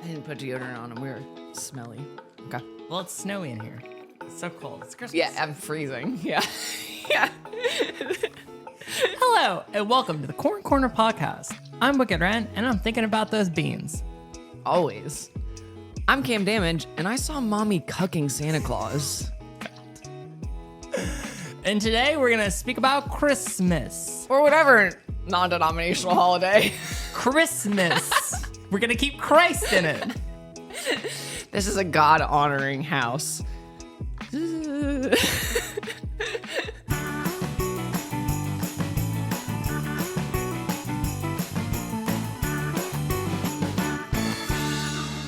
I didn't put deodorant on them. We were smelly. Okay. Well, it's snowy in here. It's so cold. It's Christmas. Yeah, I'm freezing. Yeah. Yeah. Hello, and welcome to the Corn Corner Podcast. I'm Wicked Wren, and I'm thinking about those beans. Always. I'm Cam Damage, and I saw Mommy cucking Santa Claus. And today we're going to speak about Christmas. Or whatever non-denominational holiday. Christmas. We're going to keep Christ in it. This is a God-honoring house.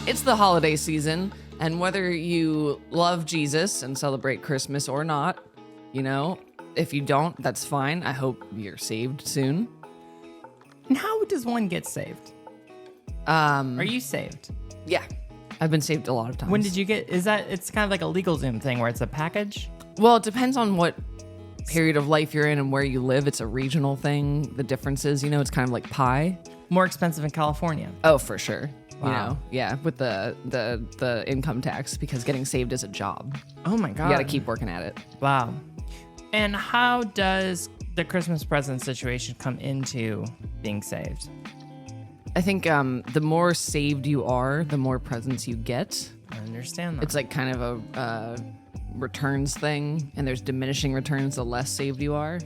It's the holiday season, and whether you love Jesus and celebrate Christmas or not, you know, if you don't, that's fine. I hope you're saved soon. And how does one get saved? Are you saved? Yeah, I've been saved a lot of times. When did you get, it's kind of like a LegalZoom thing where it's a package? Well, it depends on what period of life you're in and where you live. It's a regional thing. The difference is, you know, it's kind of like pie. More expensive in California. Oh, for sure. Wow. You know, yeah, with the income tax, because getting saved is a job. Oh my God. You got to keep working at it. Wow. And how does the Christmas present situation come into being saved? I think the more saved you are, the more presents you get. I understand that. It's like kind of a returns thing, and there's diminishing returns the less saved you are.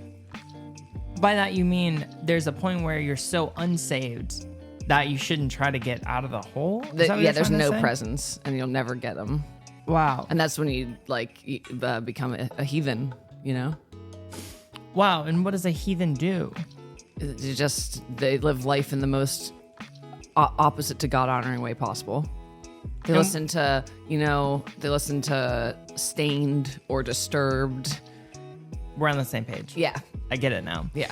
By that you mean there's a point where you're so unsaved that you shouldn't try to get out of the hole? Is that what you're There's trying to no say? presents, and you'll never get them. Wow. And that's when you become a heathen, you know? Wow. And what does a heathen do? They live life in the most opposite to God honoring way possible. They listen to Stained or Disturbed. We're on the same page. Yeah. I get it now. Yeah.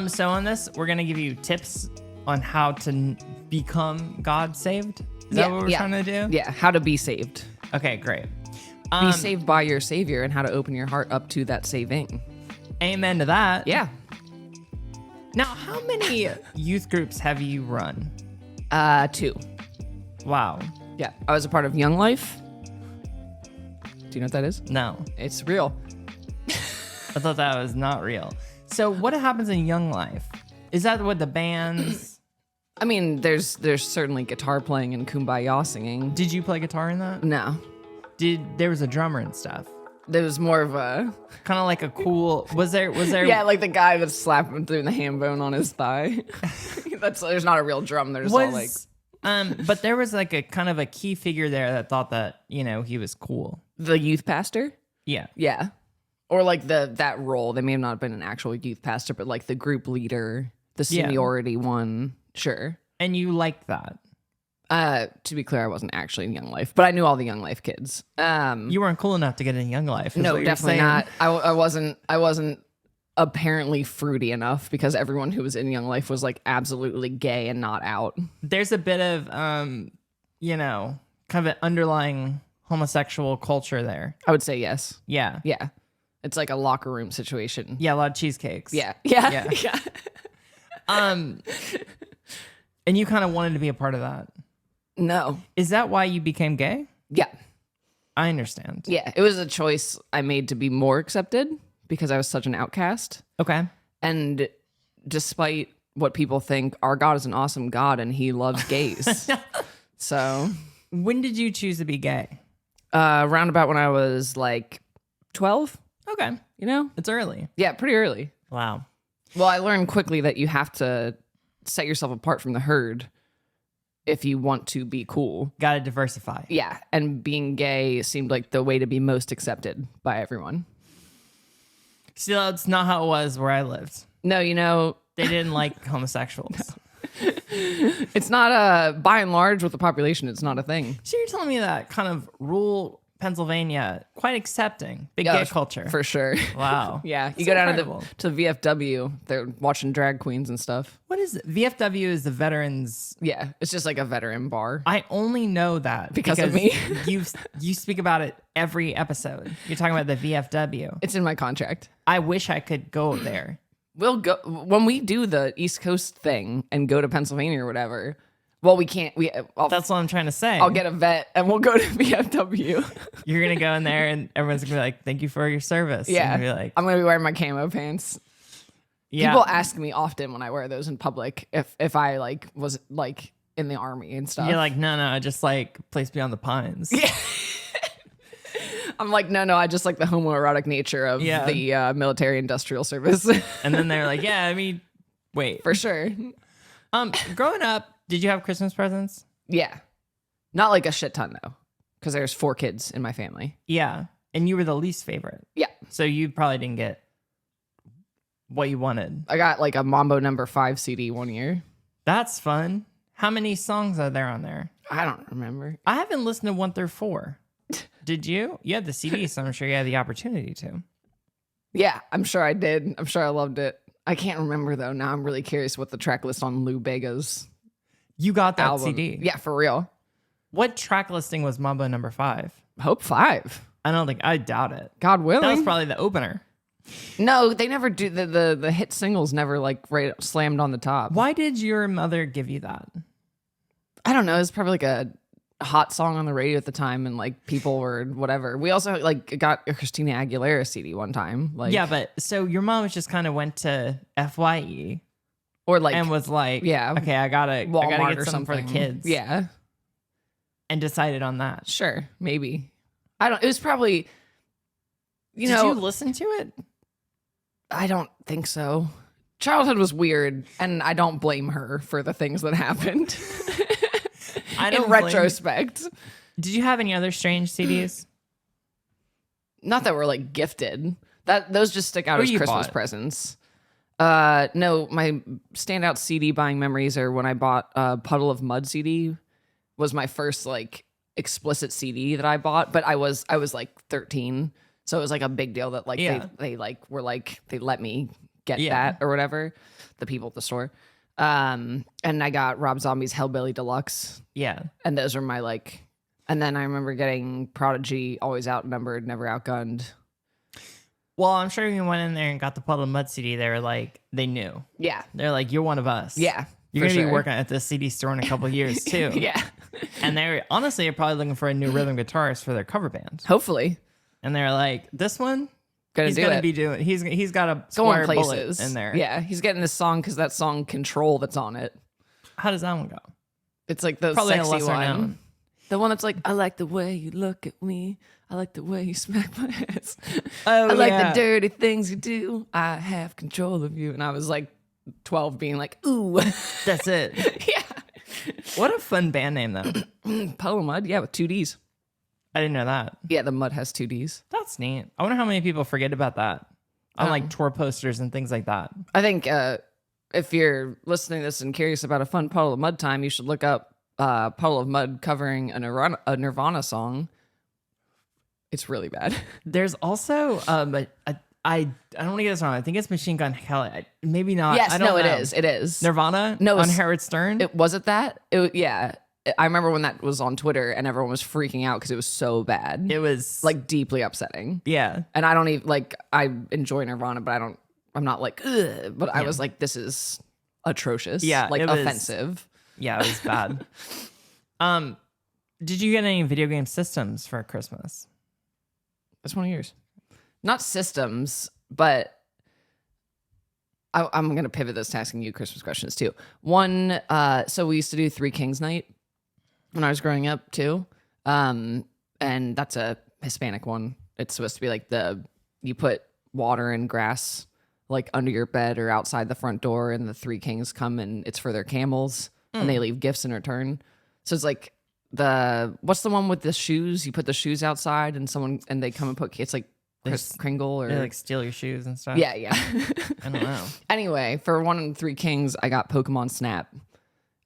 So on this, we're going to give you tips on how to become God saved. Is that what we're trying to do? Yeah. How to be saved. Okay, great. Be saved by your Savior, and how to open your heart up to that saving. Amen to that. Yeah. Now, how many youth groups have you run? 2. Wow. Yeah. I was a part of Young Life. Do you know what that is? No. It's real. I thought that was not real. So what happens in Young Life? Is that what the bands... I mean, there's certainly guitar playing and kumbaya singing. Did you play guitar in that? No. There was a drummer and stuff. There was more of a... Kind of like a cool... Was there... Yeah, like the guy that's slapping through the ham bone on his thigh. There's not a real drum. There's all like... But there was like a kind of a key figure there that thought that, you know, he was cool. The youth pastor? Yeah. Yeah. Or like that role. They may have not been an actual youth pastor, but like the group leader, the seniority one. Sure. And you liked that? To be clear, I wasn't actually in Young Life, but I knew all the Young Life kids. You weren't cool enough to get in Young Life. No, definitely not. I wasn't apparently fruity enough, because everyone who was in Young Life was like absolutely gay and not out. There's a bit of, you know, kind of an underlying homosexual culture there. I would say yes. Yeah. Yeah. It's like a locker room situation. Yeah, a lot of cheesecakes. Yeah. Yeah. Yeah. And you kind of wanted to be a part of that. No. Is that why you became gay? Yeah. I understand. Yeah. It was a choice I made to be more accepted, because I was such an outcast. Okay. And despite what people think, our God is an awesome God and he loves gays. So. When did you choose to be gay? Around about when I was like 12. Okay. You know? It's early. Yeah, pretty early. Wow. Well, I learned quickly that you have to set yourself apart from the herd if you want to be cool. Got to diversify. Yeah, and being gay seemed like the way to be most accepted by everyone. See, that's not how it was where I lived. No, you know... They didn't like homosexuals. No. It's not by and large with the population, it's not a thing. So you're telling me that kind of rural Pennsylvania, quite accepting, big gay culture. For sure. Wow. Yeah, you That's go down incredible. to the VFW, they're watching drag queens and stuff. What is it? VFW is the veterans. Yeah, it's just like a veteran bar. I only know that because of me. you speak about it every episode. You're talking about the VFW. It's in my contract. I wish I could go there. We'll go when we do the East Coast thing and go to Pennsylvania or whatever. Well, we can't. That's what I'm trying to say. I'll get a vet and we'll go to BMW. You're going to go in there and everyone's going to be like, thank you for your service. Yeah. And be like, I'm going to be wearing my camo pants. yeah. People ask me often when I wear those in public if I like was like in the army and stuff. You're like, no, just like place beyond the pines. Yeah. I'm like, no, I just like the homoerotic nature of the military industrial service. And then they're like, yeah, I mean, wait. For sure. Growing up, did you have Christmas presents? Yeah. Not like a shit ton though, because there's 4 kids in my family. Yeah. And you were the least favorite. Yeah. So you probably didn't get what you wanted. I got like a Mambo number 5 CD one year. That's fun. How many songs are there on there? I don't remember. I haven't listened to 1 through 4. Did you? You had the CD, so I'm sure you had the opportunity to. Yeah, I'm sure I did. I'm sure I loved it. I can't remember though. Now I'm really curious what the track list on Lou Bega's You got that album. CD. Yeah, for real. What track listing was Mambo number 5? Hope 5. I doubt it. God willing. That was probably the opener. No, they never do. The hit singles never like slammed on the top. Why did your mother give you that? I don't know. It's probably like a hot song on the radio at the time, and like people were whatever. We also like got a Christina Aguilera CD one time. Like, Yeah, but so your mom just kind of went to FYE or like and was like, yeah, okay, I gotta Walmart get or something for the kids. Yeah, and decided on that. sure, maybe. I don't. It was probably. Did you listen to it? I don't think so. Childhood was weird, and I don't blame her for the things that happened. In retrospect. Did you have any other strange CDs? Not that we're like gifted. Those just stick out Or as you Christmas bought? presents. No, my standout CD buying memories are when I bought Puddle of Mud CD. Was my first like explicit CD that I bought, but I was like 13, so it was like a big deal that like they like were like they let me get that or whatever. The people at the store. And I got Rob Zombie's Hellbilly Deluxe. Yeah. And those are my like, and then I remember getting Prodigy, Always Outnumbered, Never Outgunned. Well, I'm sure you went in there and got the Puddle of Mud CD. They were like, they knew. Yeah. They're like, you're one of us. Yeah. You're going to be working at this CD store in a couple of years too. Yeah. And they're honestly probably looking for a new rhythm guitarist for their cover band. Hopefully. And they're like, this one, he's got a going square places bullet in there. Yeah. He's getting this song because that song Control that's on it. How does that one go? It's like the Probably a sexy lesser one. known. The one that's like, I like the way you look at me. I like the way you smack my ass. Oh, I like the dirty things you do. I have control of you. And I was like 12 being like, ooh. That's it. Yeah. What a fun band name, though. Puddle of Mud. Yeah, with 2 Ds. I didn't know that. Yeah, the mud has 2 Ds. That's neat. I wonder how many people forget about that on like tour posters and things like that. I think if you're listening to this and curious about a fun Puddle of Mud time, you should look up Puddle of Mud covering a Nirvana song. It's really bad. There's also I don't want to get this wrong. I think it's Machine Gun Kelly. Maybe not. Yes, I don't know. it is. It is. Nirvana. No, on Howard Stern. Was it that? Yeah. I remember when that was on Twitter and everyone was freaking out because it was so bad. It was like deeply upsetting. Yeah. And I don't even like. I enjoy Nirvana, but I'm not like. Ugh, but I was like, this is atrocious. Yeah, like it was offensive. Yeah, it was bad. Did you get any video game systems for Christmas? That's one of yours. Not systems, but I'm going to pivot this to asking you Christmas questions too. One, so we used to do Three Kings Night when I was growing up too. And that's a Hispanic one. It's supposed to be like you put water and grass like under your bed or outside the front door, and the 3 kings come and it's for their camels and they leave gifts in return. So it's like what's the one with the shoes? You put the shoes outside and they come and it's like Kringle or they like steal your shoes and stuff. Yeah. I don't know. Anyway, for one of the 3 kings, I got Pokemon Snap,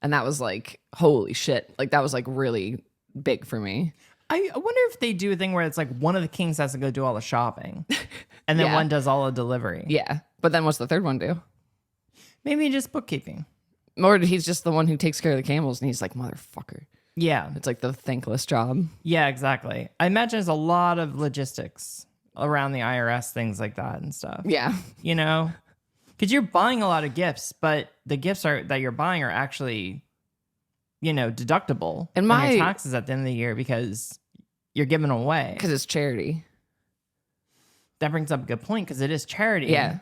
and that was like holy shit. Like that was like really big for me. I wonder if they do a thing where it's like one of the kings has to go do all the shopping, and then one does all the delivery. Yeah, but then what's the third one do? Maybe just bookkeeping. Or he's just the one who takes care of the camels, and he's like motherfucker. Yeah, it's like the thankless job. Yeah, exactly. I imagine there's a lot of logistics around the IRS, things like that and stuff. Yeah. You know, because you're buying a lot of gifts, but the gifts that you're buying are actually deductible And on your taxes at the end of the year because you're giving away. Because it's charity. That brings up a good point because it is charity. Yeah.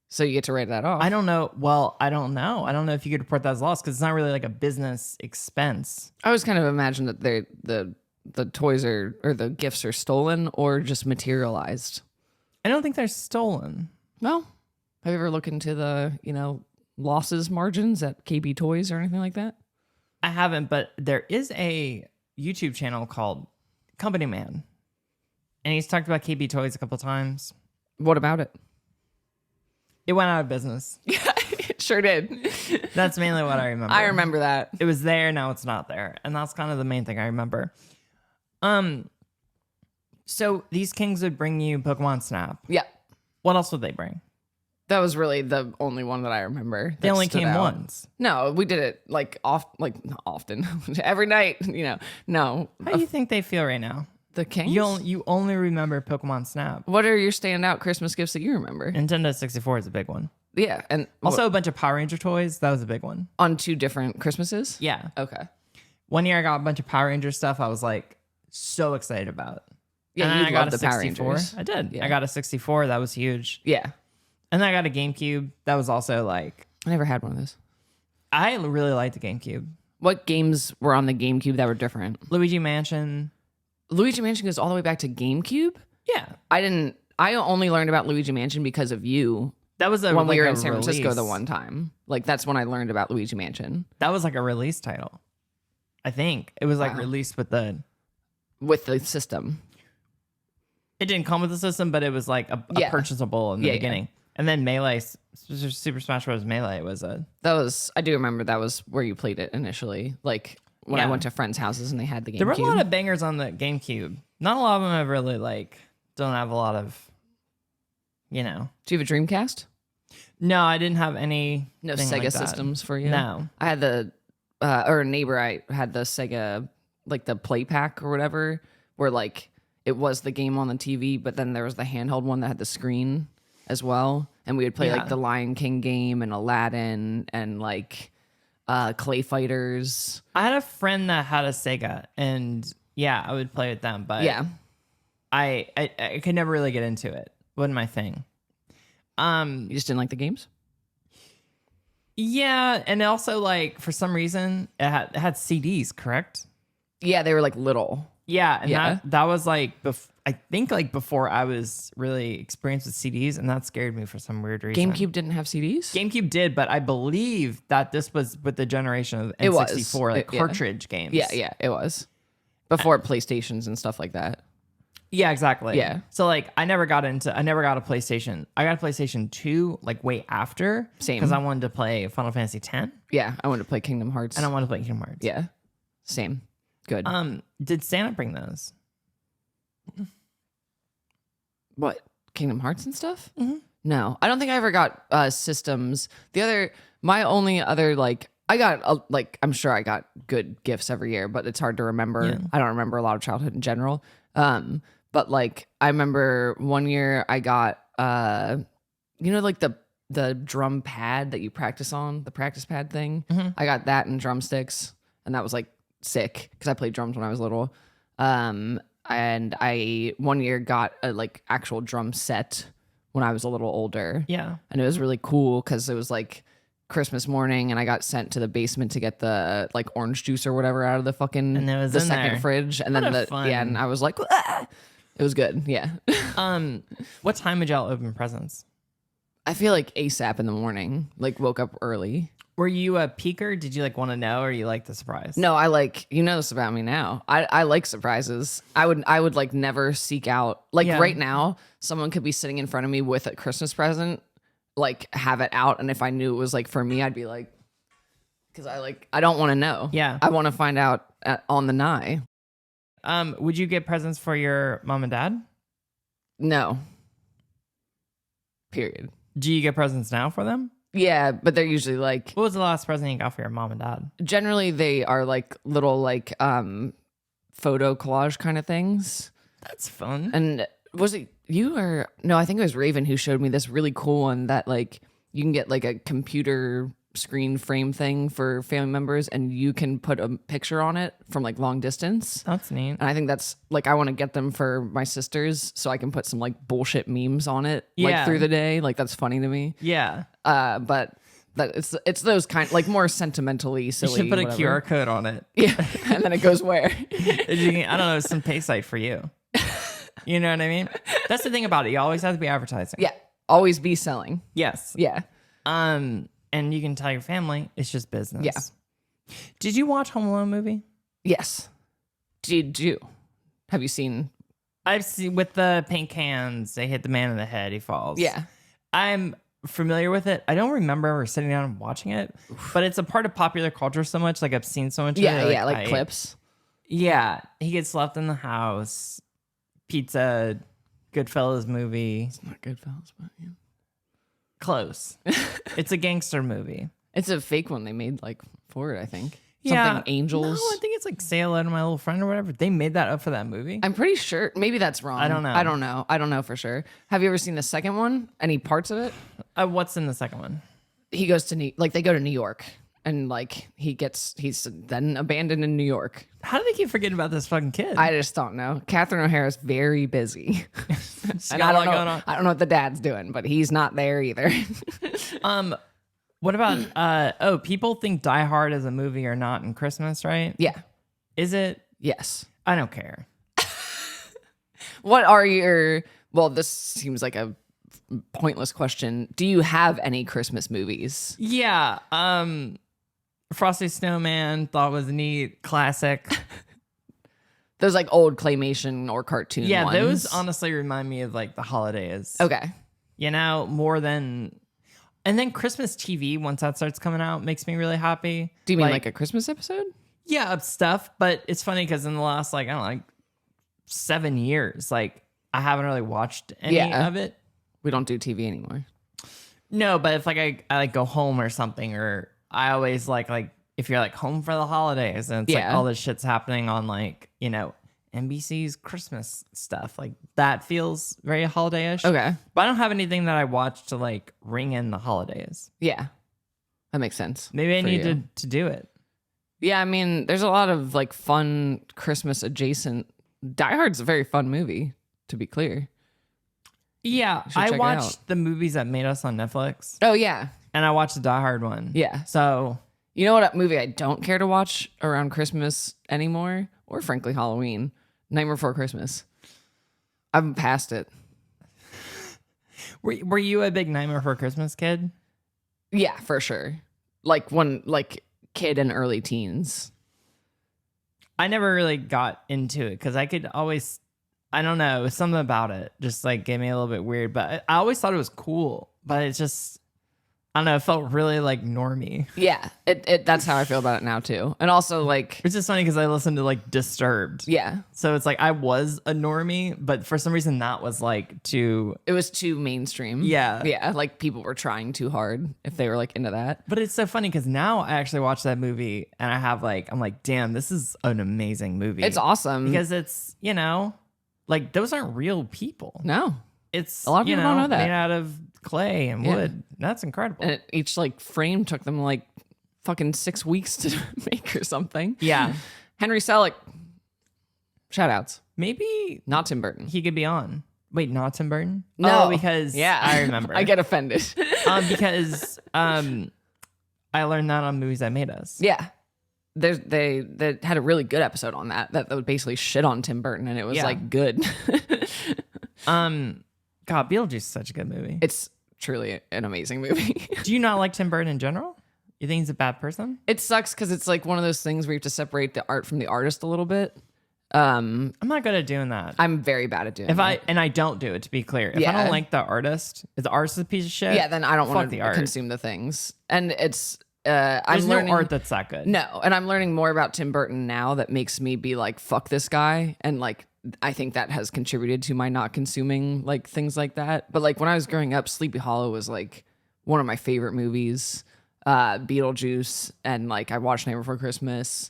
So you get to write that off. I don't know. Well, I don't know. I don't know if you could report that as loss because it's not really like a business expense. I always kind of imagine that the toys or the gifts are stolen or just materialized. I don't think they're stolen. Well, have you ever looked into the, losses margins at KB Toys or anything like that? I haven't, but there is a YouTube channel called Company Man. And he's talked about KB Toys a couple of times. What about it? It went out of business. Yeah, it sure did. That's mainly what I remember. I remember that. It was there, now it's not there. And that's kind of the main thing I remember. So these kings would bring you Pokemon Snap. Yeah. What else would they bring? That was really the only one that I remember. They only came once. No, we did it not often. Every night, No. How do you think they feel right now? The kings? You only remember Pokemon Snap. What are your standout Christmas gifts that you remember? Nintendo 64 is a big one. Yeah, and also a bunch of Power Ranger toys. That was a big one. On 2 different Christmases? Yeah. Okay. One year I got a bunch of Power Ranger stuff I was like so excited about. Yeah, and you I got got a the Power 64. Rangers. I did. Yeah. I got a 64. That was huge. Yeah. And then I got a GameCube. That was also like... I never had one of those. I really liked the GameCube. What games were on the GameCube that were different? Luigi Mansion. Luigi Mansion goes all the way back to GameCube? Yeah. I only learned about Luigi Mansion because of you. That was when we were in San Francisco the one time. Like, that's when I learned about Luigi Mansion. That was like a release title. I think. It was like released with the system. It didn't come with the system, but it was like a purchasable in the beginning. Yeah. And then Melee, Super Smash Bros. Melee was I do remember that was where you played it initially. Like, when I went to friends' houses and they had the GameCube. There were a lot of bangers on the GameCube. Not a lot of them have really, don't have a lot of, Do you have a Dreamcast? No, I didn't have any. No Sega systems for you? No. I had or a neighbor, I had the Sega, like the Play Pack or whatever, where it was the game on the TV, but then there was the handheld one that had the screen as well. And we would play the Lion King game and Aladdin and Clay Fighters. I had a friend that had a Sega, and I would play with them, but I could never really get into it. Wasn't my thing. You just didn't like the games? Yeah, and also for some reason it had CDs, correct? Yeah, they were little. Yeah, and that was I think before I was really experienced with CDs, and that scared me for some weird reason. GameCube didn't have CDs? GameCube did, but I believe that this was with the generation of N64, cartridge games. Yeah, it was. Before PlayStations and stuff like that. Yeah, exactly. Yeah. So I never got a PlayStation. I got a PlayStation 2 way after. Same. Because I wanted to play Final Fantasy X. Yeah, I wanted to play Kingdom Hearts. And I wanted to play Kingdom Hearts. Yeah. Same. Good. Did Santa bring those? What? Kingdom Hearts and stuff? Mm-hmm. No. I don't think I ever got systems. My only other I got I'm sure I got good gifts every year, but it's hard to remember. Yeah. I don't remember a lot of childhood in general. But I remember one year I got the drum pad that you practice on, the practice pad thing. Mm-hmm. I got that and drumsticks, and that was sick because I played drums when I was little. And I one year got a actual drum set when I was a little older. Yeah. And it was really cool because it was Christmas morning, and I got sent to the basement to get the orange juice or whatever out of the fucking the second fridge, and then and I was ah! It was good. Yeah. What time would y'all open presents? I feel ASAP in the morning. Woke up early. Were you a peeker? Did you want to know, or you like the surprise? No, I you know this about me now. I like surprises. I would never seek out right now. Someone could be sitting in front of me with a Christmas present. Have it out, and if I knew it was for me, I'd be because I don't want to know. Yeah, I want to find out on the nigh. Would you get presents for your mom and dad? No. Period. Do you get presents now for them? Yeah, but they're usually What was the last present you got for your mom and dad? Generally, they are little photo collage kind of things. That's fun. And was it you or no? I think it was Raven who showed me this really cool one that you can get a computer screen frame thing for family members, and you can put a picture on it from like long distance. That's neat. And I think that's like, I want to get them for my sisters so I can put some like bullshit memes on it like through the day. Like that's funny to me. Yeah. But that it's those kind, like more sentimentally silly. You should put a whatever. QR code on it. Yeah. And then it goes where? I don't know, some pay site for you. You know what I mean? That's the thing about it. You always have to be advertising. Yeah. Always be selling. Yes. Yeah. And you can tell your family it's just business. Yeah. Did you watch Home Alone movie? Yes. Did you? Have you seen? I've seen with the paint cans. They hit the man in the head. He falls. Yeah. I'm familiar with it. I don't remember ever sitting down and watching it, but it's a part of popular culture so much. Like I've seen so much. Yeah. of it, Yeah. Like clips. Yeah. He gets left in the house. Pizza. Goodfellas movie. It's not Goodfellas, but yeah. Close. It's a gangster movie. It's a fake one they made like for it, I think. Yeah. Something Angels. No, I think it's like Say Hello to My Little Friend or whatever. They made that up for that movie. I'm pretty sure. Maybe that's wrong. I don't know. I don't know for sure. Have you ever seen the second one? Any parts of it? What's in the second one? He goes to they go to New York, and like he's then abandoned in New York. How do they keep forgetting about this fucking kid? I just don't know. Catherine O'Hara's very busy. And got a lot going going on. I don't know what the dad's doing, but he's not there either. What about people think Die Hard is a movie or not in Christmas, right? Yeah. Is it? Yes. I don't care. What are your? Well, this seems like a pointless question. Do you have any Christmas movies? Yeah. Frosty Snowman thought was neat, classic. Those like old claymation or cartoon Yeah, ones. those honestly remind me of like the holidays. Okay. You know, more than. And then Christmas TV, once that starts coming out, makes me really happy. Do you mean like a Christmas episode? Yeah, of stuff. But it's funny because in the last, like, I don't know, like 7 years, like, I haven't really watched any of it. We don't do TV anymore. No, but if like I like go home or something, or I always like if you're like home for the holidays and it's like all this shit's happening on like, you know, NBC's Christmas stuff, like that feels very holiday-ish. Okay. But I don't have anything that I watch to like ring in the holidays. Yeah. That makes sense. Maybe I need to do it. Yeah, I mean, there's a lot of like fun Christmas adjacent. Die Hard's a very fun movie, to be clear. Yeah, I watched the movies that made us on Netflix. Oh, yeah. And I watched the Die Hard one. Yeah. So, you know what movie I don't care to watch around Christmas anymore, or frankly Halloween? Nightmare Before Christmas. I'm past it. Were you a big Nightmare Before Christmas kid? Yeah, for sure. Like kid and early teens. I never really got into it because I could always, I don't know, something about it just like gave me a little bit weird, but I always thought it was cool, but it's just, I don't know, it felt really like normie. Yeah, that's how I feel about it now too. And also like, It's just funny because I listened to like Disturbed. Yeah. So it's like I was a normie, but for some reason that was like too... It was too mainstream. Yeah. Yeah, like people were trying too hard if they were like into that. But it's so funny because now I actually watch that movie and I'm like, damn, this is an amazing movie. It's awesome. Because it's, you know, like those aren't real people. No. It's, a lot of people don't know that. made out of clay and wood. That's incredible. And each like frame took them like fucking 6 weeks to make or something. Yeah. Henry Selick. Shout outs. Maybe Not Tim Burton. he could be on. Wait, not Tim Burton? No. Oh, because Yeah. I remember. I get offended. Because I learned that on Movies That Made Us. Yeah. They had a really good episode on that would basically shit on Tim Burton, and it was like good. God, Beetlejuice is such a good movie. It's truly an amazing movie. Do you not like Tim Burton in general? You think he's a bad person? It sucks because it's like one of those things where you have to separate the art from the artist a little bit. I'm not good at doing that. I'm very bad at doing that. I don't do it, to be clear. If I don't like the artist, if the artist is a piece of shit, Yeah, then I don't want fuck the to art. consume the things. And it's There's I'm learning no art that's that good. No, and I'm learning more about Tim Burton now that makes me be like, fuck this guy. And like, I think that has contributed to my not consuming like things like that. But like when I was growing up, Sleepy Hollow was like one of my favorite movies. Beetlejuice, and like I watched Nightmare Before Christmas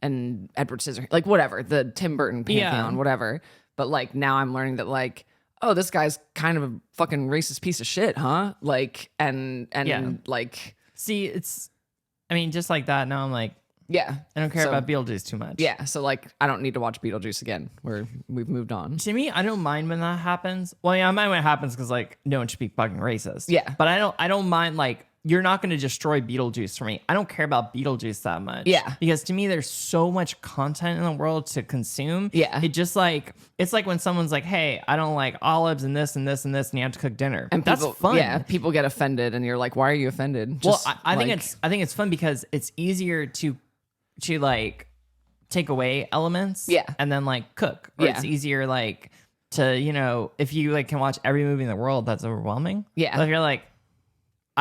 and Edward Scissorhands, like whatever, the Tim Burton pantheon, whatever. But like now I'm learning that like, oh, this guy's kind of a fucking racist piece of shit, huh? Like and like See, I mean, just like that. Now I'm like, Yeah. I don't care about Beetlejuice too much. Yeah. So like, I don't need to watch Beetlejuice again. We've moved on. To me, I don't mind when that happens. Well, yeah, I mind when it happens because like no one should be fucking racist. Yeah. But I don't mind like you're not going to destroy Beetlejuice for me. I don't care about Beetlejuice that much. Yeah. Because to me, there's so much content in the world to consume. Yeah. It just like, it's like when someone's like, hey, I don't like olives and this and this and this, and you have to cook dinner. And that's people, fun. Yeah. People get offended and you're like, why are you offended? Well, I think it's fun because it's easier to like take away elements. Yeah. And then like cook. Or Yeah. it's easier like to, you know, if you like can watch every movie in the world, that's overwhelming. Yeah. But if you're like,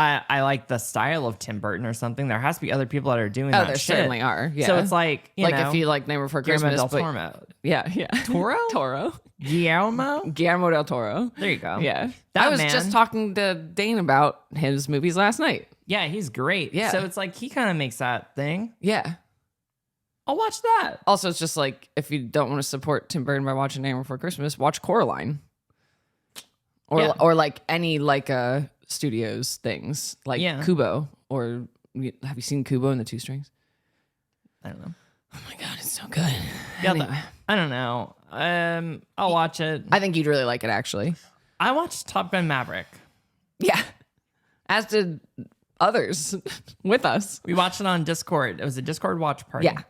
I like the style of Tim Burton or something. There has to be other people that are doing that there shit. certainly are. Yeah. So it's like, you know, if you like Nightmare Before Guillermo Christmas. del Toro. Yeah. Toro. Guillermo del Toro. There you go. Yeah. That I was man- just talking to Dane about his movies last night. Yeah, he's great. Yeah. So it's like he kind of makes that thing. Yeah. I'll watch that. Also, it's just like, if you don't want to support Tim Burton by watching Nightmare Before Christmas, watch Coraline. Or like any like Studios things like Kubo, or have you seen Kubo and the Two Strings? I don't know. Oh my god, it's so good. Yeah, Anyway. I don't know. I'll watch it. I think you'd really like it, actually. I watched Top Gun Maverick. Yeah, as did others with us. We watched it on Discord. It was a Discord watch party. Yeah,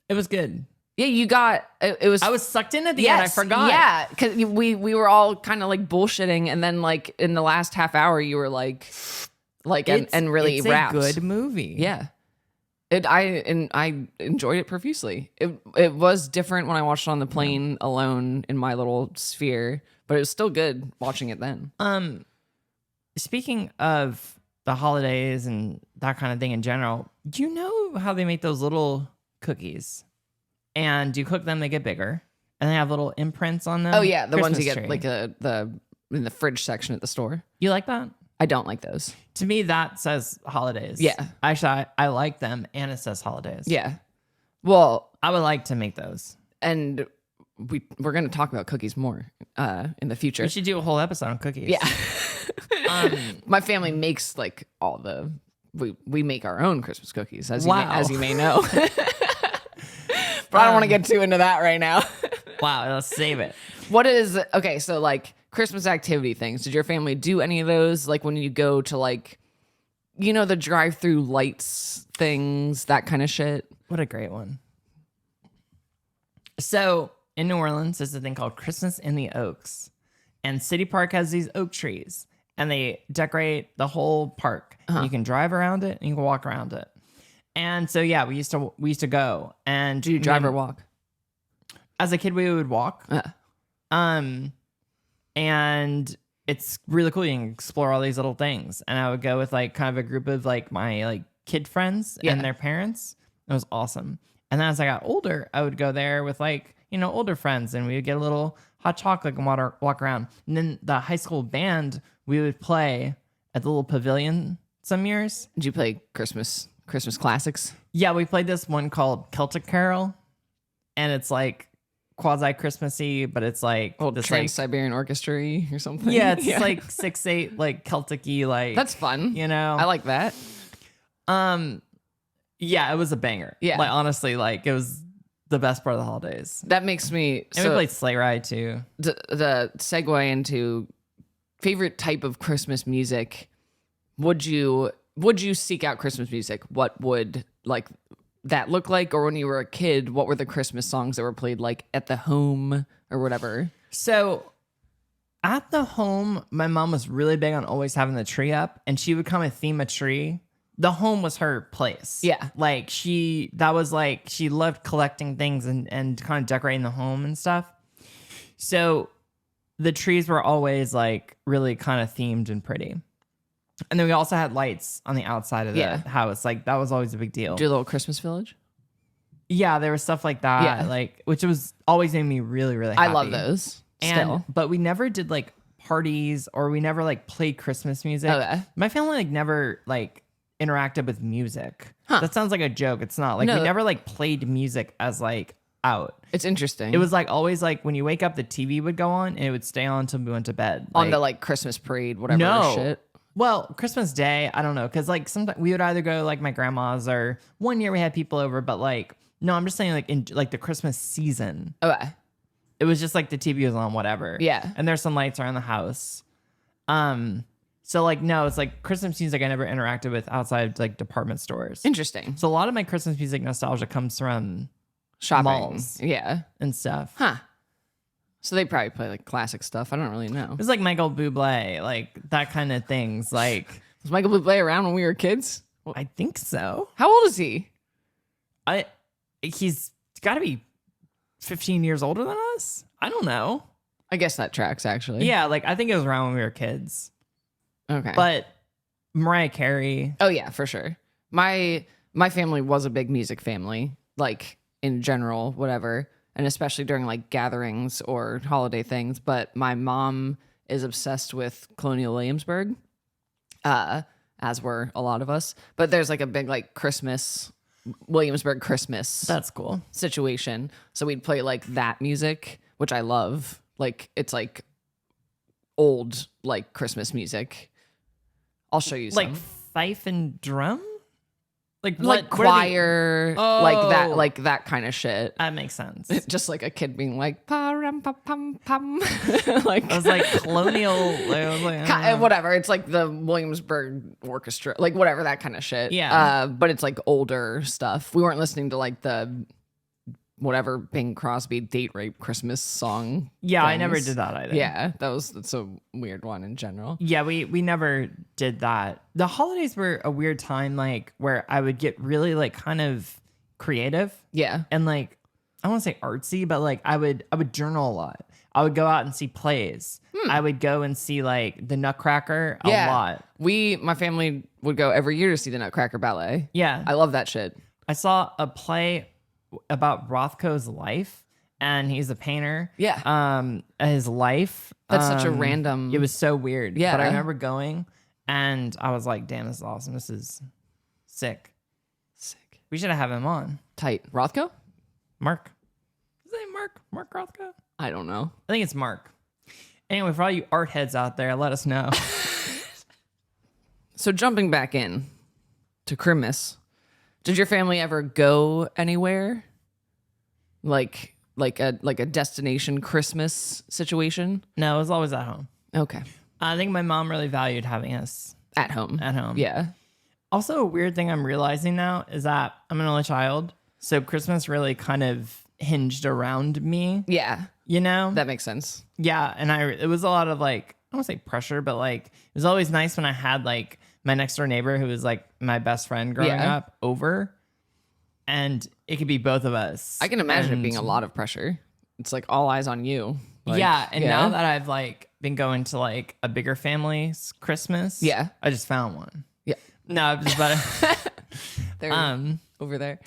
it was good. Yeah, you got it was. I was sucked in at the end. I forgot. Yeah, because we were all kind of like bullshitting, and then like in the last half hour, you were like and really it's rapt. a good movie. Yeah, I enjoyed it profusely. It was different when I watched it on the plane alone in my little sphere, but it was still good watching it then. Speaking of the holidays and that kind of thing in general, do you know how they make those little cookies? And you cook them, they get bigger, and they have little imprints on them. Oh yeah, the ones Christmas you get tree. like the in the fridge section at the store. You like that? I don't like those. To me, that says holidays. Yeah. Actually, I like them, and it says holidays. Yeah. Well, I would like to make those. And we're going to talk about cookies more in the future. We should do a whole episode on cookies. Yeah. My family makes like all the we make our own Christmas cookies, as you may know. But I don't want to get too into that right now. Wow, let's save it. What is okay? So like Christmas activity things. Did your family do any of those? Like when you go to like, you know, the drive-through lights things, that kind of shit. What a great one. So in New Orleans, there's a thing called Christmas in the Oaks, and City Park has these oak trees, and they decorate the whole park. You can drive around it and you can walk around it. And so yeah, we used to go. And do you drive or walk? As a kid, we would walk. And it's really cool. You can explore all these little things. And I would go with like kind of a group of like my like kid friends and their parents. It was awesome. And then as I got older, I would go there with like, you know, older friends, and we would get a little hot chocolate and walk around. And then the high school band, we would play at the little pavilion some years. Did you play Christmas classics? Yeah, we played this one called Celtic Carol, and it's like quasi Christmassy, but it's like old this Trans-Siberian Orchestra or something. Yeah, it's like 6/8 like Celtic-y, like that's fun. You know, I like that. Yeah, it was a banger. Yeah, like honestly, like it was the best part of the holidays. That makes me. And we played Sleigh Ride too. The segue into favorite type of Christmas music. Would you seek out Christmas music? What would like that look like? Or when you were a kid, what were the Christmas songs that were played like at the home or whatever? So at the home, my mom was really big on always having the tree up, and she would come and theme a tree. The home was her place. Yeah. Like she loved collecting things and kind of decorating the home and stuff. So the trees were always like really kind of themed and pretty. And then we also had lights on the outside of the house. Like that was always a big deal. Do a little Christmas village? Yeah, there was stuff like that. Yeah. Like, which was always made me really, really happy. I love those. But we never did like parties, or we never like played Christmas music. Okay. My family like never like interacted with music. Huh. That sounds like a joke. It's not. Like we never like played music as like out. It's interesting. It was like always like when you wake up, the TV would go on and it would stay on until we went to bed. On like, the like Christmas parade, whatever shit. Well, Christmas Day, I don't know, because like sometimes we would either go like my grandma's, or one year we had people over, but like no, I'm just saying like in like the Christmas season. Okay. It was just like the TV was on, whatever. Yeah. And there's some lights around the house. So like no, it's like Christmas music I never interacted with outside like department stores. Interesting. So a lot of my Christmas music nostalgia comes from Shopping. malls Yeah. and stuff. Huh. So they probably play like classic stuff. I don't really know. It was like Michael Bublé, like that kind of things. Like Was Michael Bublé around when we were kids? I think so. How old is he? He's got to be 15 years older than us. I don't know. I guess that tracks actually. Yeah, like I think it was around when we were kids. Okay. But Mariah Carey. Oh yeah, for sure. My family was a big music family, like in general, whatever, and especially during like gatherings or holiday things. But my mom is obsessed with Colonial Williamsburg, as were a lot of us. But there's like a big like Williamsburg Christmas That's cool. situation. So we'd play like that music, which I love. Like it's like old like Christmas music. I'll show you some. Like fife and drum? Like Like choir, like that kind of shit. That makes sense. Just like a kid being like pa-rum, pa-pum, pum. Like I was like colonial. I was like, whatever. It's like the Williamsburg Orchestra, like whatever, that kind of shit. Yeah. But it's like older stuff. We weren't listening to like the whatever Bing Crosby date rape Christmas song. yeah, I things. never did that either. Yeah, that's a weird one in general. Yeah, we never did that. The holidays were a weird time, like where I would get really like kind of creative Yeah. and like I don't want to say artsy, but like I would journal a lot. I would go out and see plays. I would go and see like the Nutcracker a lot. My family would go every year to see the Nutcracker Ballet. Yeah, I love that shit. I saw a play about Rothko's life, and he's a painter. Yeah. His life. That's such a random. It was so weird. Yeah. But I remember going, and I was like, "Damn, this is awesome. This is sick. Sick. We should have him on." Tight. Rothko? Mark. Is his name Mark? Mark Rothko? I don't know. I think it's Mark. Anyway, for all you art heads out there, let us know. So jumping back in to Christmas, did your family ever go anywhere? Like a destination Christmas situation? No, it was always at home. Okay. I think my mom really valued having us At home. at home. Yeah. Also, a weird thing I'm realizing now is that I'm an only child. So Christmas really kind of hinged around me, Yeah. you know? That makes sense. Yeah. And it was a lot of like, I don't want to say pressure, but like, it was always nice when I had like my next door neighbor who was like my best friend growing Yeah. up over. And it could be both of us. I can imagine it And- being a lot of pressure. It's like all eyes on you. Like, yeah. And now that I've like been going to like a bigger family's Christmas. Yeah. I just found one. Yeah. No, I'm just about They're over there.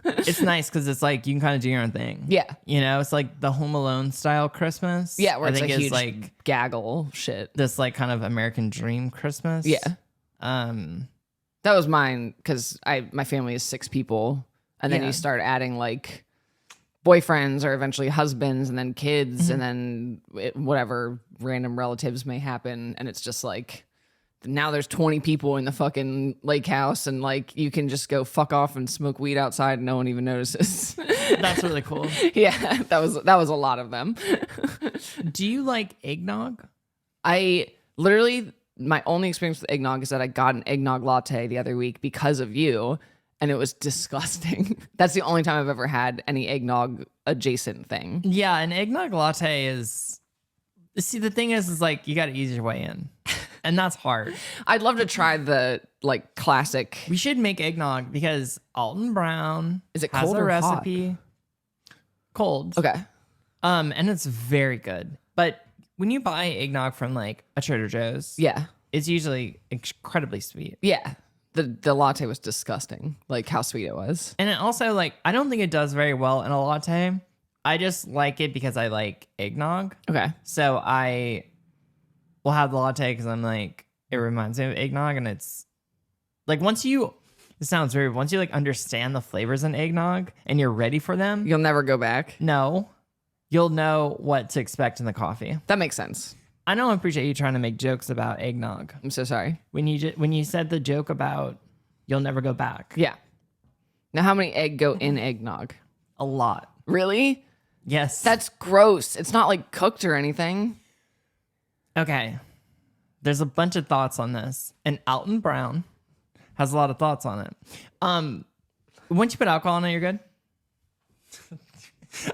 it's nice because it's like you can kind of do your own thing. Yeah. You know, it's like the Home Alone style Christmas. Yeah, where I it's think a is huge like gaggle shit. this like kind of American dream Christmas. Yeah. That was mine because my family is 6 people, and then Yeah. you start adding like boyfriends or eventually husbands, and then kids, and then whatever random relatives may happen, and it's just like now there's 20 people in the fucking lake house, and like you can just go fuck off and smoke weed outside, and no one even notices. That's really cool. Yeah, that was a lot of them. Do you like eggnog? I literally, my only experience with eggnog is that I got an eggnog latte the other week because of you, and it was disgusting. That's the only time I've ever had any eggnog adjacent thing. Yeah, an eggnog latte is. See, the thing is like you got to ease your way in, and that's hard. I'd love to try the like classic. We should make eggnog because Alton Brown Is it has cold a or hot? recipe. Cold. Okay. And it's very good. But when you buy eggnog from like a Trader Joe's, Yeah. it's usually incredibly sweet. Yeah. The latte was disgusting. Like how sweet it was. And it also like I don't think it does very well in a latte. I just like it because I like eggnog. Okay. So I will have the latte because I'm like it reminds me of eggnog, and it's like once you like understand the flavors in eggnog and you're ready for them, You'll never go back. you'll know what to expect in the coffee. That makes sense. I don't appreciate you trying to make jokes about eggnog. I'm so sorry. When you said the joke about you'll never go back. Yeah. Now, how many egg go in eggnog? A lot. Really? Yes. That's gross. It's not like cooked or anything. Okay. There's a bunch of thoughts on this. And Alton Brown has a lot of thoughts on it. Once you put alcohol in it, you're good.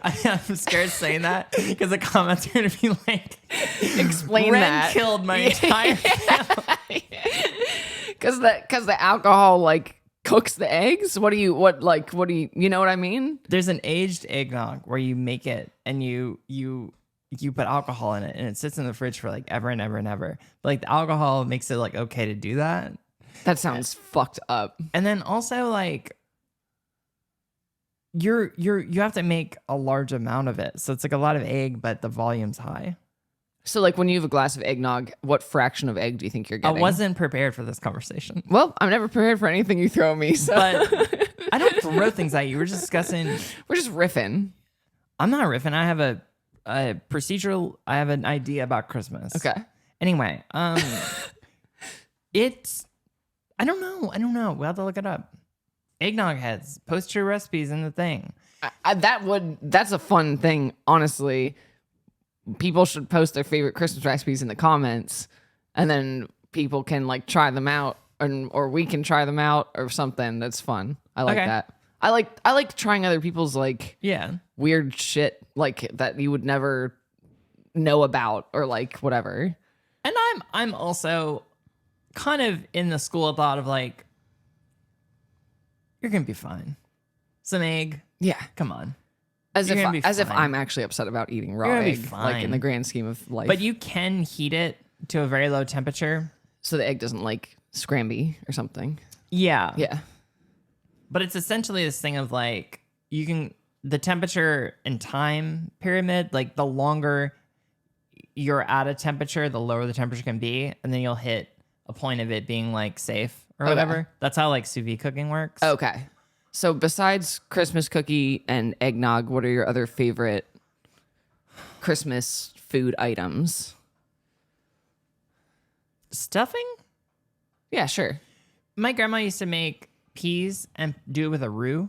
I'm scared saying that because the comments are going to be like, explain Wren that. killed my entire family. Because the alcohol like cooks the eggs. What do you you know what I mean? There's an aged eggnog where you make it and you put alcohol in it and it sits in the fridge for like ever and ever and ever. But like the alcohol makes it like okay to do that. That sounds fucked up. And then also like you have to make a large amount of it. So it's like a lot of egg, but the volume's high. So like when you have a glass of eggnog, what fraction of egg do you think you're getting? I wasn't prepared for this conversation. Well, I'm never prepared for anything you throw me. So. But I don't throw things at you. We're just discussing. We're just riffing. I'm not riffing. I have a procedural. I have an idea about Christmas. Okay. Anyway, it's. I don't know. We'll have to look it up. Eggnog heads. Post your recipes in the thing. That's a fun thing, honestly. People should post their favorite Christmas recipes in the comments, and then people can like try them out, or we can try them out or something. That's fun. I like that. I like trying other people's like weird shit like that you would never know about or like whatever. And I'm also kind of in the school of thought of like, you're gonna be fine. Some egg. Yeah. Come on. As if I'm actually upset about eating raw egg, like in the grand scheme of life. But you can heat it to a very low temperature, so the egg doesn't like scramby or something. Yeah. Yeah. But it's essentially this thing of like the temperature and time pyramid, like the longer you're at a temperature, the lower the temperature can be, and then you'll hit a point of it being like safe or whatever. That's how like sous vide cooking works. Okay. So besides Christmas cookie and eggnog, what are your other favorite Christmas food items? Stuffing? Yeah, sure. My grandma used to make peas and do it with a roux.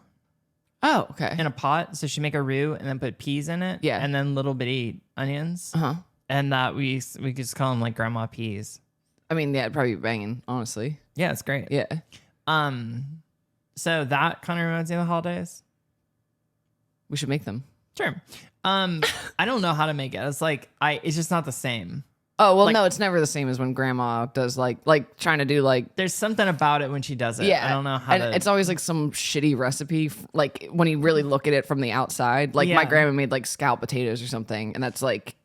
Oh, okay. In a pot. So she'd make a roux and then put peas in it. Yeah. And then little bitty onions. Uh-huh. And that we could just call them like grandma peas. I mean, yeah, it'd probably be banging, honestly. Yeah, it's great. Yeah. So that kind of reminds me of the holidays. We should make them. Sure. I don't know how to make it. It's like it's just not the same. Oh, well, like, no, it's never the same as when grandma does like trying to do like. There's something about it when she does it. Yeah. I don't know how to. It's always like some shitty recipe. Like when you really look at it from the outside, like my grandma made like scalloped potatoes or something. And that's like,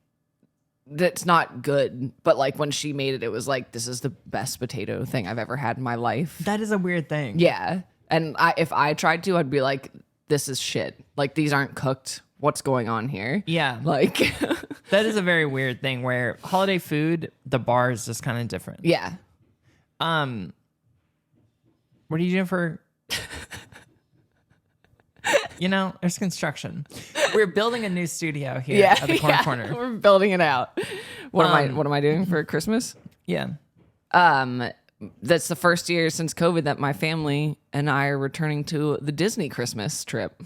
that's not good. But like when she made it, it was like, this is the best potato thing I've ever had in my life. That is a weird thing. Yeah. And if I tried to, I'd be like, this is shit. Like these aren't cooked. What's going on here? Yeah. Like that is a very weird thing where holiday food, the bar is just kind of different. Yeah. What are you doing for there's construction. We're building a new studio here at the corner. We're building it out. What am I doing for Christmas? Yeah. That's the first year since COVID that my family and I are returning to the Disney Christmas trip.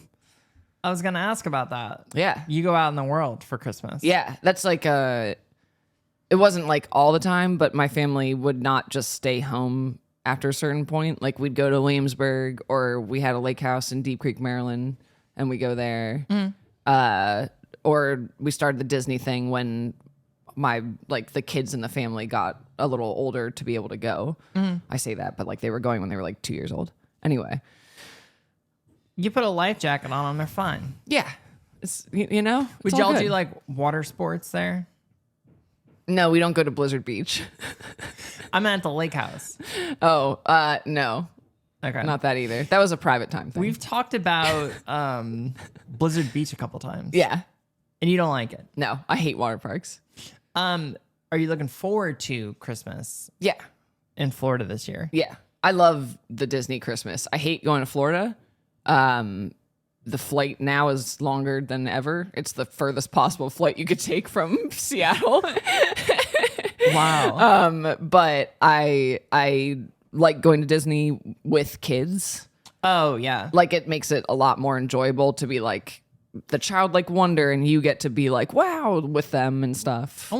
I was going to ask about that. Yeah. You go out in the world for Christmas. Yeah. That's like it wasn't like all the time, but my family would not just stay home after a certain point. Like we'd go to Williamsburg, or we had a lake house in Deep Creek, Maryland, and we go there. Or we started the Disney thing when the kids in the family got a little older to be able to go. I say that, but like they were going when they were like 2 years old. Anyway. You put a life jacket on them, they're fine. Yeah. It's, Would y'all do like water sports there? No, we don't go to Blizzard Beach. I'm at the lake house. Oh, no. Okay. Not that either. That was a private time thing. We've talked about Blizzard Beach a couple times. Yeah. And you don't like it? No, I hate water parks. Are you looking forward to Christmas? Yeah. In Florida this year? Yeah. I love the Disney Christmas. I hate going to Florida. The flight now is longer than ever. It's the furthest possible flight you could take from Seattle. Wow. But I like going to Disney with kids. Oh yeah. Like it makes it a lot more enjoyable to be like the childlike wonder, and you get to be like wow with them and stuff. I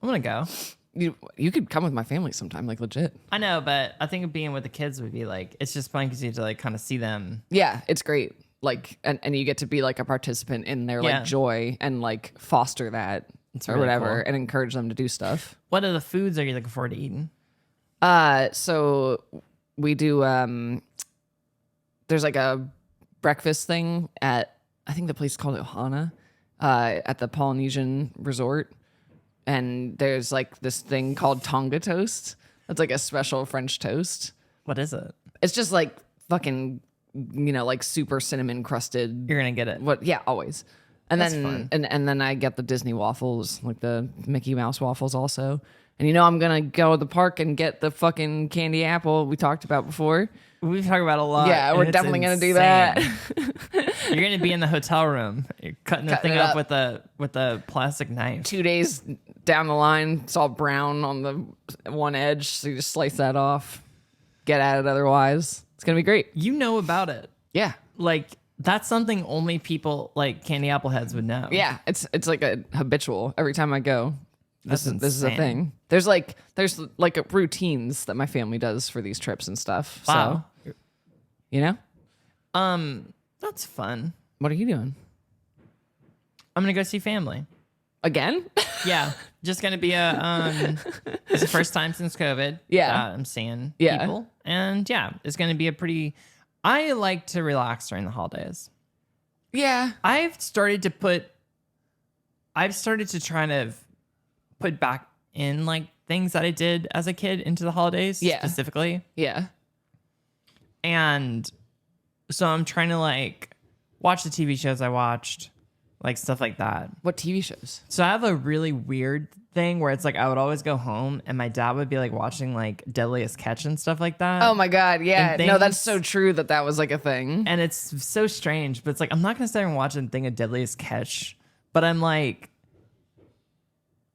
wanna go. You could come with my family sometime, like legit. I know, but I think being with the kids would be like, it's just fun because you have to like kind of see them. Yeah, it's great. Like, and you get to be like a participant in their like joy and like foster that or really whatever cool. and encourage them to do stuff. What are the foods are you looking forward to eating? So we do, there's like a breakfast thing at, I think the place is called Ohana, at the Polynesian resort. And there's like this thing called Tonga toast. That's like a special French toast. What is it? It's just like fucking, like super cinnamon crusted. You're gonna get it. What? Yeah, always. And That's then fun. and then I get the Disney waffles, like the Mickey Mouse waffles also. And I'm gonna go to the park and get the fucking candy apple we talked about before. We've talked about it a lot. Yeah, we're and it's definitely gonna do that. insane. You're gonna be in the hotel room. You're cutting the thing up with a plastic knife. 2 days down the line, it's all brown on the one edge, so you just slice that off. Get at it otherwise. It's gonna be great. You know about it. Yeah. Like that's something only people like candy apple heads would know. Yeah, it's like a habitual every time I go. This is a insane. thing. There's like routines that my family does for these trips and stuff. Wow. So, That's fun. what are you doing I'm gonna go see family. again? Yeah, just gonna be it's the first time since COVID. Yeah. that I'm seeing Yeah. people, and yeah, it's gonna be a pretty. I like to relax during the holidays. Yeah. I've started to try to put back in like things that I did as a kid into the holidays, Yeah. specifically, Yeah. and so I'm trying to like watch the TV shows I watched, like stuff like that. What TV shows? So I have a really weird thing where it's like I would always go home and my dad would be like watching like Deadliest Catch and stuff like that. Oh my God. Yeah. And No, that's things- so true that was like a thing. And it's so strange, but it's like I'm not gonna sit and watch a thing of Deadliest Catch, but I'm like,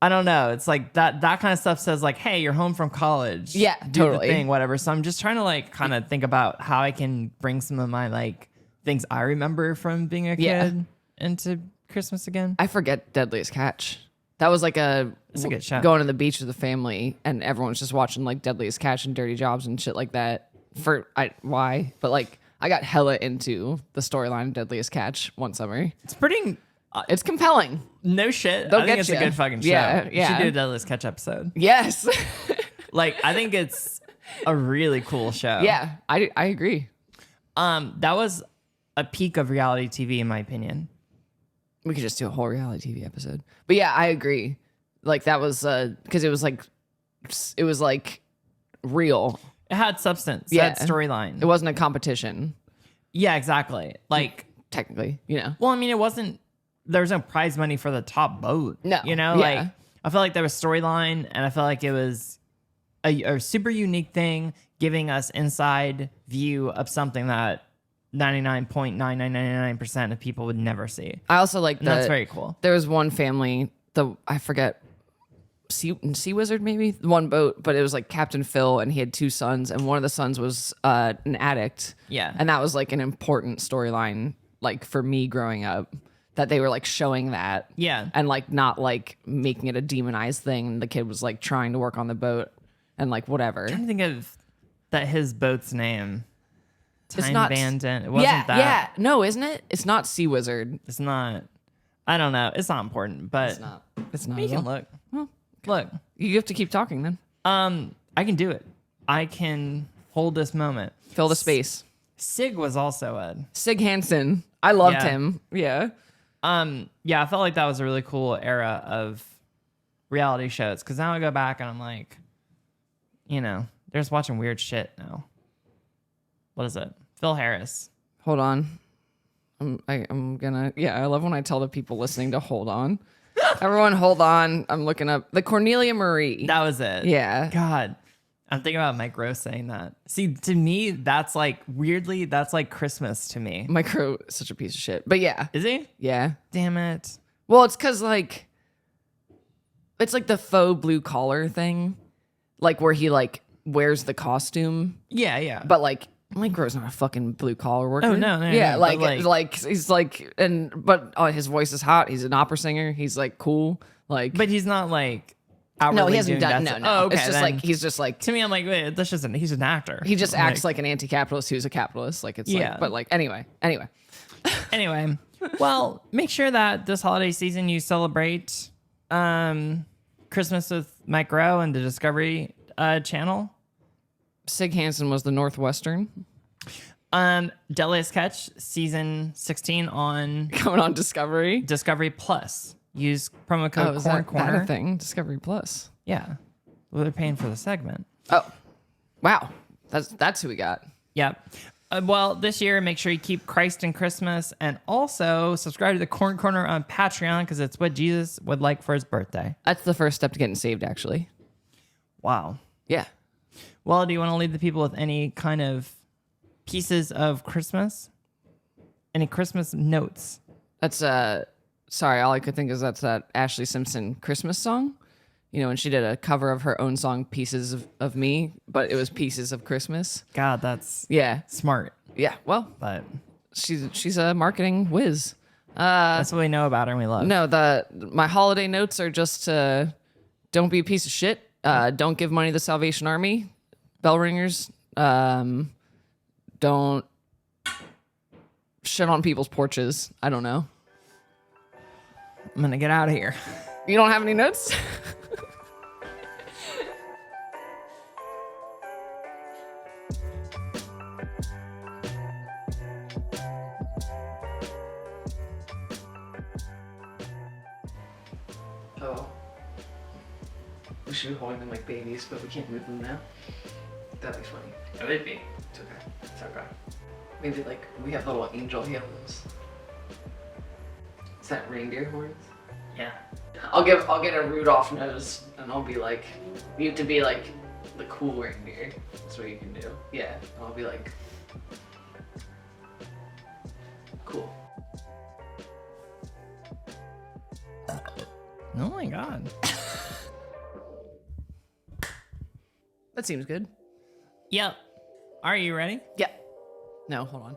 I don't know. It's like that kind of stuff says like, hey, you're home from college. Yeah, do totally. the thing, whatever. So I'm just trying to like kind of think about how I can bring some of my like things I remember from being a kid Yeah. into Christmas again. I forget Deadliest Catch. That was like It's a good show. going to the beach with the family, and everyone's just watching like Deadliest Catch and Dirty Jobs and shit like that. Why? But like I got hella into the storyline of Deadliest Catch one summer. It's pretty. It's compelling. No shit. They'll I think get it's ya. a good fucking show. Yeah, You yeah. should do a Deadliest Catch episode. Yes. Like, I think it's a really cool show. Yeah, I agree. That was a peak of reality TV, in my opinion. We could just do a whole reality TV episode. But yeah, I agree. Like that was because it was like real. It had substance. Yeah. It had storyline. It wasn't a competition, Yeah, exactly. Like, technically. well, I mean, it wasn't. There was no prize money for the top boat. No. Yeah. Like I felt like there was storyline, and I felt like it was a super unique thing, giving us inside view of something that 99.9999% of people would never see. I also like And that's very cool. There was one family, I forget, Sea Wizard maybe, one boat, but it was like Captain Phil, and he had two sons, and one of the sons was an addict. Yeah. And that was like an important storyline, like for me growing up, that they were like showing that. Yeah. And like not like making it a demonized thing. The kid was like trying to work on the boat and like whatever. I'm trying to think of his boat's name. It's Time not- Bandit. It wasn't Yeah, that. yeah. No, isn't it? It's not Sea Wizard. It's not. I don't know. It's not important, but It's not. It's not. you at can all. look. Well, Look. you have to keep talking then. I can do it. I can hold this moment. Fill the space. Sig was also Sig Hansen. I loved Yeah. him. Yeah. yeah, I felt like that was a really cool era of reality shows, because now I go back and I'm like, they're just watching weird shit now. What is it? Phil Harris. Hold on. I'm gonna. Yeah, I love when I tell the people listening to hold on. Everyone, hold on. I'm looking up the Cornelia Marie. That was it. Yeah. God. I'm thinking about Mike Rowe saying that. See, to me, that's like weirdly, that's like Christmas to me. Micro is such a piece of shit. But yeah. Is he? Yeah. Damn it. Well, it's because like It's like the faux blue collar thing, like where he like wears the costume, Yeah. but like Gro's not a fucking blue collar worker. Oh, no. Yeah, But, like he's like, but his voice is hot. He's an opera singer. He's like cool. Like, But he's not like no, outwardly he hasn't doing done. that. No. Oh, okay. It's just then like he's just like to me, I'm like, wait, that's just he's an actor. he just acts like an anti-capitalist who's a capitalist. Like it's Yeah. like, but like anyway. Anyway, well, make sure that this holiday season you celebrate Christmas with Mike Rowe and the Discovery Channel. Sig Hansen was the Northwestern Deadliest Catch season 16 on coming on Discovery. Discovery Plus. Use promo code Is Corn that Corner. a thing? Discovery Plus. Yeah, well, they're paying for the segment. Oh, wow. That's who we got. Yep. Well, this year, make sure you keep Christ in Christmas and also subscribe to the Corn Corner on Patreon because it's what Jesus would like for his birthday. That's the first step to getting saved, actually. Wow. Yeah. Well, do you want to leave the people with any kind of pieces of Christmas? Any Christmas notes? That's sorry, all I could think is that's that Ashley Simpson Christmas song. You know, when she did a cover of her own song, Pieces of Me, but it was Pieces of Christmas. God, that's Yeah. smart. Yeah. Well, But she's a marketing whiz. that's what we know about her and we love. No, my holiday notes are just don't be a piece of shit. Don't give money to the Salvation Army. Bell ringers. Don't shit on people's porches. I don't know. I'm going to get out of here. You don't have any notes? Oh. We should be holding them like babies, but we can't move them now. That'd be funny. It would be. It's okay. It's okay. Maybe like we have little angel halos. Is that reindeer horns? Yeah. I'll get a Rudolph nose, and I'll be like, you have to be like the cool reindeer. That's what you can do. Yeah. I'll be like, cool. Oh my God. That seems good. Yep. Are you ready? Yeah. No, hold on.